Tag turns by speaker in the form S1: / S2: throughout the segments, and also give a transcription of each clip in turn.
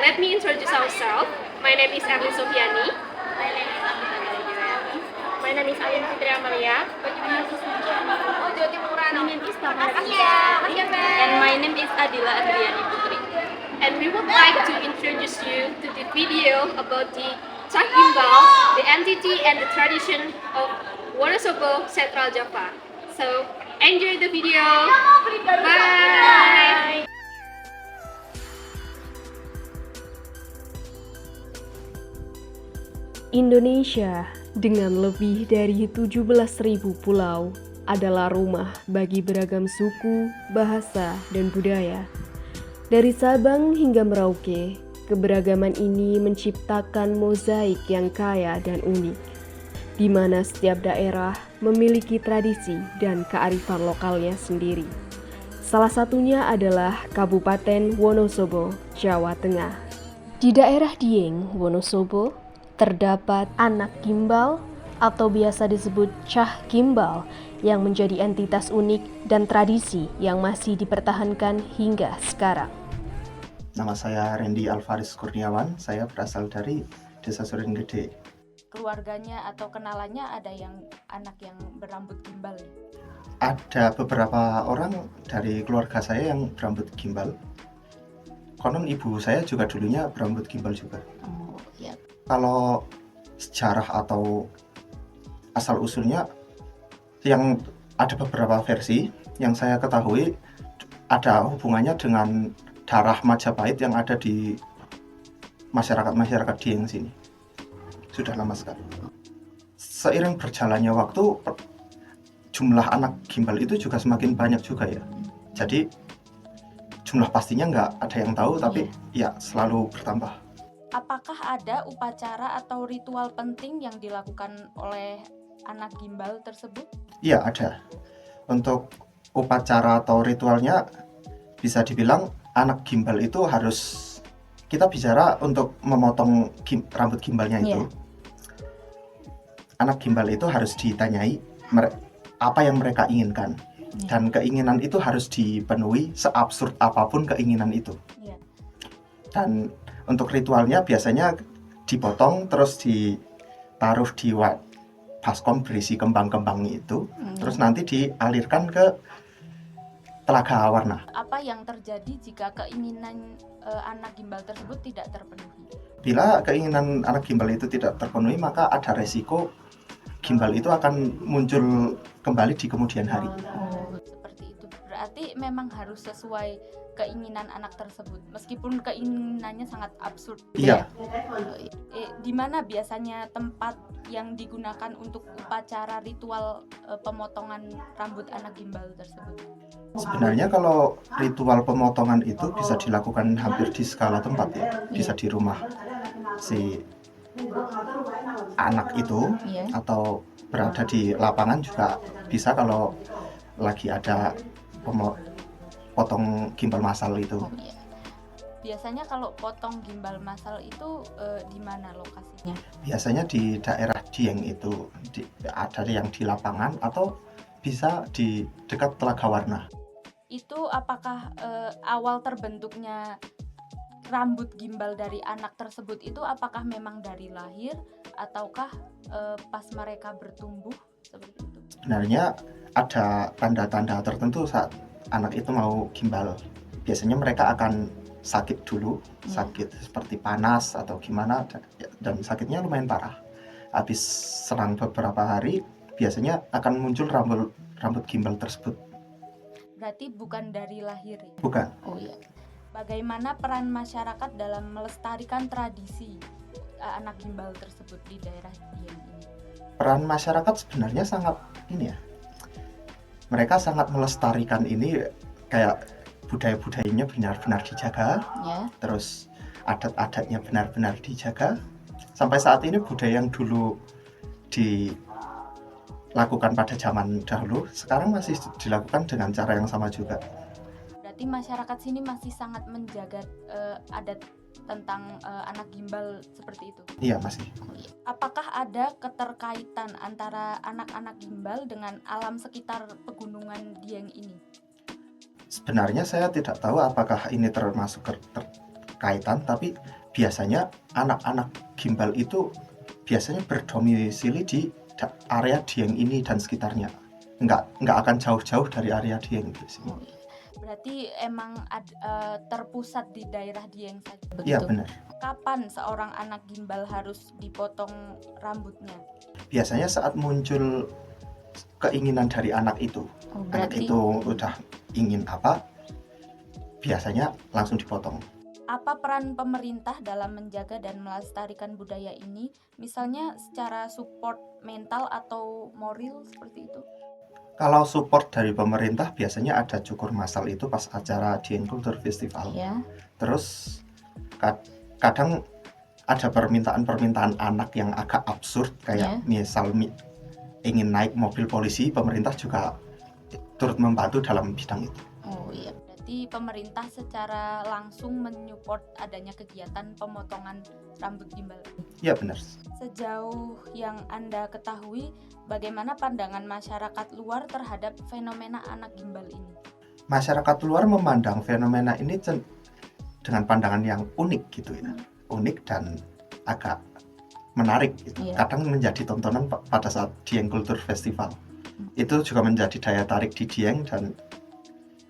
S1: let me introduce ourselves. My name is Erlin Sofiani.
S2: My name is Amita Galajayani.
S1: My name is Alin Fitri Amalia.
S2: Oh, Jawa Timuran. My name is
S1: And
S2: my name is Adila Adriani Putri.
S1: And we would like to introduce you to the video about the Cak Gimbal, the entity and the tradition of Wonosobo, Central Java. So, enjoy the video. Bye.
S3: Indonesia dengan lebih dari 17.000 pulau adalah rumah bagi beragam suku, bahasa, dan budaya. Dari Sabang hingga Merauke, keberagaman ini menciptakan mozaik yang kaya dan unik, di mana setiap daerah memiliki tradisi dan kearifan lokalnya sendiri. Salah satunya adalah Kabupaten Wonosobo, Jawa Tengah. Di daerah Dieng, Wonosobo, terdapat anak gimbal atau biasa disebut Cak Gimbal yang menjadi entitas unik dan tradisi yang masih dipertahankan hingga sekarang.
S4: Nama saya Randy Alvaris Kurniawan, saya berasal dari Desa Surin Gede.
S2: Keluarganya atau kenalannya ada yang anak yang berambut gimbal ya?
S4: Ada beberapa orang dari keluarga saya yang berambut gimbal. Konon ibu saya juga dulunya berambut gimbal juga.
S2: Oh, ya.
S4: Kalau sejarah atau asal-usulnya, yang ada beberapa versi yang saya ketahui ada hubungannya dengan darah Majapahit yang ada di masyarakat Dieng sini. Sudah lama sekali. Seiring berjalannya waktu, jumlah anak gimbal itu juga semakin banyak juga ya. Jadi jumlah pastinya nggak ada yang tahu, tapi ya selalu bertambah.
S2: Apakah ada upacara atau ritual penting yang dilakukan oleh anak gimbal tersebut?
S4: Iya, ada. Untuk upacara atau ritualnya bisa dibilang anak gimbal itu harus, kita bicara untuk memotong rambut gimbalnya itu. Anak gimbal itu harus ditanyai apa yang mereka inginkan. Dan keinginan itu harus dipenuhi seabsurd apapun keinginan itu. Dan untuk ritualnya biasanya dipotong terus ditaruh di baskom berisi kembang-kembangnya itu, terus nanti dialirkan ke telaga warna.
S2: Apa yang terjadi jika keinginan anak gimbal tersebut tidak terpenuhi?
S4: Bila keinginan anak gimbal itu tidak terpenuhi, maka ada resiko gimbal itu akan muncul kembali di kemudian hari.
S2: Oh, seperti itu. Berarti memang harus sesuai keinginan anak tersebut, meskipun keinginannya sangat absurd.
S4: Iya.
S2: Di mana biasanya tempat yang digunakan untuk upacara ritual pemotongan rambut anak gimbal tersebut?
S4: Sebenarnya kalau ritual pemotongan itu bisa dilakukan hampir di segala tempat ya. Bisa di rumah si anak itu, atau berada di lapangan juga bisa kalau lagi ada potong gimbal massal itu.
S2: Oh, iya. Biasanya kalau potong gimbal massal itu di mana lokasinya?
S4: Biasanya di daerah Dieng itu, ada yang di lapangan atau bisa di dekat telaga warna.
S2: Itu apakah awal terbentuknya rambut gimbal dari anak tersebut itu apakah memang dari lahir ataukah pas mereka bertumbuh seperti itu?
S4: Sebenarnya ada tanda-tanda tertentu saat anak itu mau gimbal. Biasanya mereka akan sakit dulu, sakit seperti panas atau gimana, dan sakitnya lumayan parah. Habis selang beberapa hari, biasanya akan muncul rambut gimbal tersebut.
S2: Berarti bukan dari lahir ya?
S4: Bukan.
S2: Oh iya. Bagaimana peran masyarakat dalam melestarikan tradisi anak gimbal tersebut di daerah Dieng ini?
S4: Peran masyarakat sebenarnya sangat ini ya. Mereka sangat melestarikan ini, kayak budaya-budayanya benar-benar dijaga, terus adat-adatnya benar-benar dijaga. Sampai saat ini budaya yang dulu dilakukan pada zaman dahulu, sekarang masih dilakukan dengan cara yang sama juga.
S2: Berarti masyarakat sini masih sangat menjaga adat tentang anak gimbal seperti itu?
S4: Iya, masih.
S2: Apakah ada keterkaitan antara anak-anak gimbal dengan alam sekitar pegunungan Dieng ini?
S4: Sebenarnya saya tidak tahu apakah ini termasuk keterkaitan, tapi biasanya anak-anak gimbal itu biasanya berdomisili di area Dieng ini dan sekitarnya. Nggak akan jauh-jauh dari area Dieng biasanya.
S2: Berarti emang terpusat di daerah Dieng saja
S4: Iya,
S2: begitu?
S4: benar.
S2: Kapan seorang anak gimbal harus dipotong rambutnya?
S4: Biasanya saat muncul keinginan dari anak itu.
S2: Oh,
S4: Anak
S2: berarti
S4: itu udah ingin apa, biasanya langsung dipotong.
S2: apa peran pemerintah dalam menjaga dan melestarikan budaya ini? Misalnya secara support mental atau moral seperti itu?
S4: Kalau support dari pemerintah biasanya ada cukur massal itu pas acara Dieng Culture Festival.
S2: Ya.
S4: Terus kadang ada permintaan anak yang agak absurd, kayak misal ingin naik mobil polisi, pemerintah juga turut membantu dalam bidang itu.
S2: Oh iya, berarti pemerintah secara langsung menyupport adanya kegiatan pemotongan rambut gimbal.
S4: Ya, benar.
S2: Sejauh yang Anda ketahui, bagaimana pandangan masyarakat luar terhadap fenomena anak gimbal ini?
S4: Masyarakat luar memandang fenomena ini dengan pandangan yang unik gitu ya. Unik dan agak menarik gitu. Kadang menjadi tontonan pada saat Dieng Culture Festival. Itu juga menjadi daya tarik di Dieng dan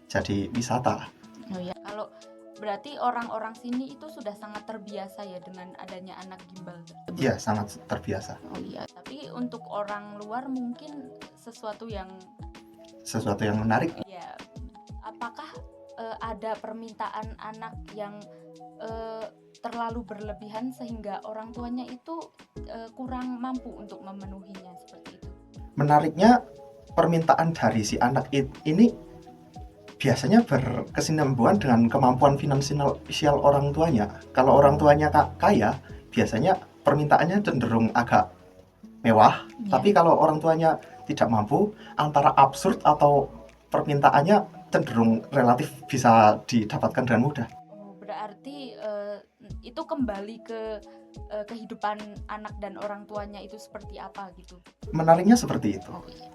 S4: jadi wisata.
S2: Oh ya, kalau berarti orang-orang sini itu sudah sangat terbiasa ya dengan adanya anak gimbal.
S4: Iya, sangat terbiasa.
S2: Oh iya, tapi untuk orang luar mungkin sesuatu yang
S4: menarik.
S2: Ya, apakah ada permintaan anak yang terlalu berlebihan sehingga orang tuanya itu kurang mampu untuk memenuhinya seperti itu?
S4: Menariknya, permintaan dari si anak ini biasanya berkesinambungan dengan kemampuan finansial orang tuanya. Kalau orang tuanya kaya, biasanya permintaannya cenderung agak mewah. Tapi kalau orang tuanya tidak mampu, antara absurd atau permintaannya cenderung relatif bisa didapatkan dengan mudah.
S2: Oh, berarti itu kembali ke kehidupan anak dan orang tuanya itu seperti apa gitu?
S4: Menariknya seperti itu.
S2: Oh iya.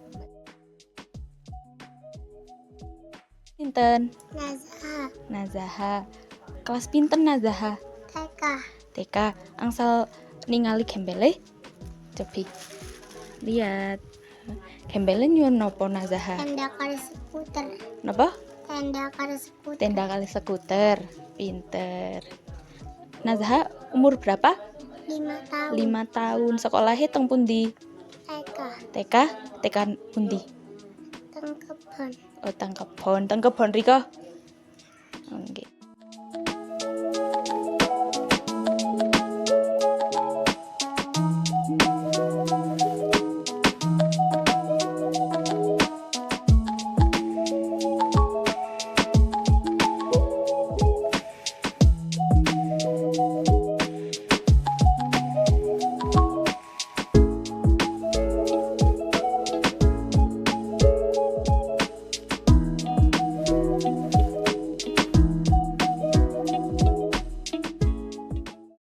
S2: Pinten? Nazaha. Kelas pinten Nazaha? TK. Angsal ningali gembele? Cobi. Lihat. Gembele nyuwun nopo Nazaha?
S5: Tenda kali skuter.
S2: Napa?
S5: Tenda kali skuter.
S2: Pinter. Nazaha umur berapa?
S5: 5 tahun.
S2: 5 tahun. Sekolahnya teng pundi?
S5: TK.
S2: TK pundi?
S5: Teng kebon.
S2: Oh, teng kebon riko. Nggih.